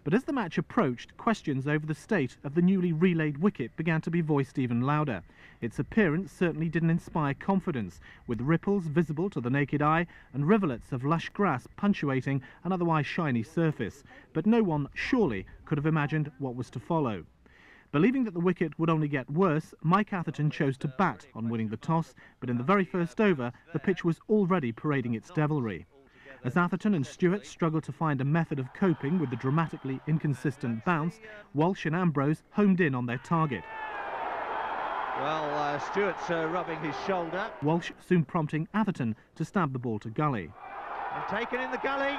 But as the match approached, questions over the state of the newly relayed wicket began to be voiced even louder. Its appearance certainly didn't inspire confidence, with ripples visible to the naked eye and rivulets of lush grass punctuating an otherwise shiny surface. But no one, surely, could have imagined what was to follow. Believing that the wicket would only get worse, Mike Atherton chose to bat on winning the toss, but in the very first over, the pitch was already parading its devilry. As Atherton and Stewart struggled to find a method of coping with the dramatically inconsistent bounce, Walsh and Ambrose homed in on their target. Well, Stewart's rubbing his shoulder. Walsh soon prompting Atherton to stab the ball to gully. And taken in the gully.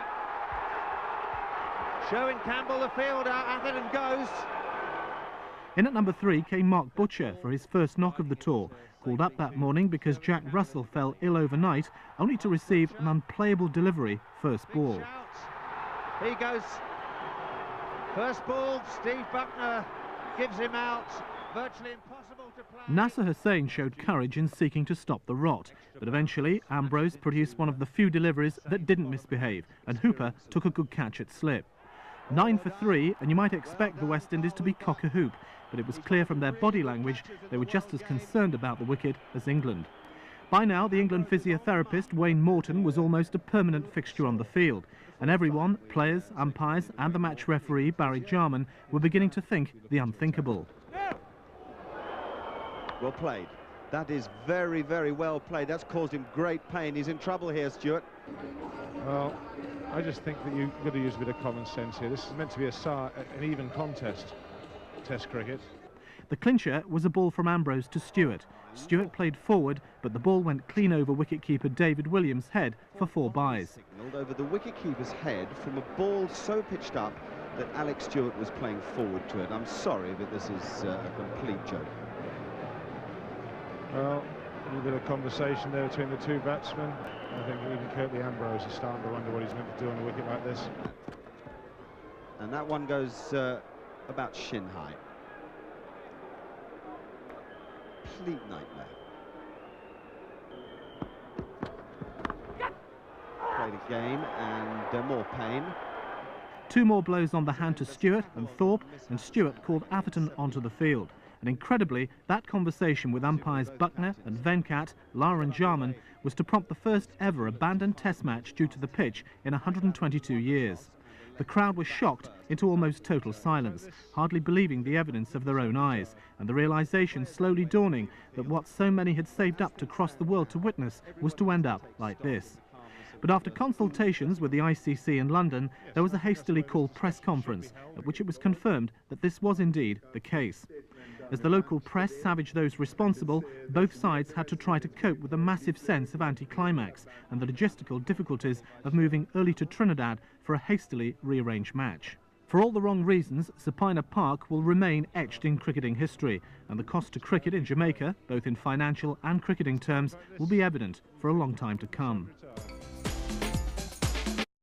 Showing Campbell the fielder, Atherton goes. In at number 3 came Mark Butcher for his first knock of the tour, called up that morning because Jack Russell fell ill overnight, only to receive an unplayable delivery first ball. He goes. First ball, Steve Buckner gives him out. Virtually impossible to play. Nasser Hussain showed courage in seeking to stop the rot, but eventually Ambrose produced one of the few deliveries that didn't misbehave, and Hooper took a good catch at slip. 9 for 3, and you might expect the West Indies to be cock-a-hoop, but it was clear from their body language they were just as concerned about the wicket as England. By now, the England physiotherapist Wayne Morton was almost a permanent fixture on the field, and everyone, players, umpires and the match referee Barry Jarman, were beginning to think the unthinkable. Well played. That is very, very well played. That's caused him great pain. He's in trouble here, Stuart. Well, I just think that you've got to use a bit of common sense here. This is meant to be an even contest, Test cricket. The clincher was a ball from Ambrose to Stewart. Stewart played forward, but the ball went clean over wicketkeeper David Williams' head for 4 byes. Signalled over the wicketkeeper's head from a ball so pitched up that Alex Stewart was playing forward to it. I'm sorry, but this is a complete joke. Well, a little bit of conversation there between the two batsmen. I think even Curtly Ambrose is starting to wonder what he's meant to do on a wicket like this. And that one goes about shin high. Complete nightmare. Played again, and more pain. 2 more blows on the hand to Stewart and Thorpe, and Stewart called Atherton onto the field. And incredibly, that conversation with umpires Buckner and Venkat, Lara and Jarman was to prompt the first ever abandoned test match due to the pitch in 122 years. The crowd was shocked into almost total silence, hardly believing the evidence of their own eyes, and the realization slowly dawning that what so many had saved up to cross the world to witness was to end up like this. But after consultations with the ICC in London, there was a hastily called press conference at which it was confirmed that this was indeed the case. As the local press savaged those responsible, both sides had to try to cope with a massive sense of anticlimax and the logistical difficulties of moving early to Trinidad for a hastily rearranged match. For all the wrong reasons, Supina Park will remain etched in cricketing history, and the cost to cricket in Jamaica, both in financial and cricketing terms, will be evident for a long time to come.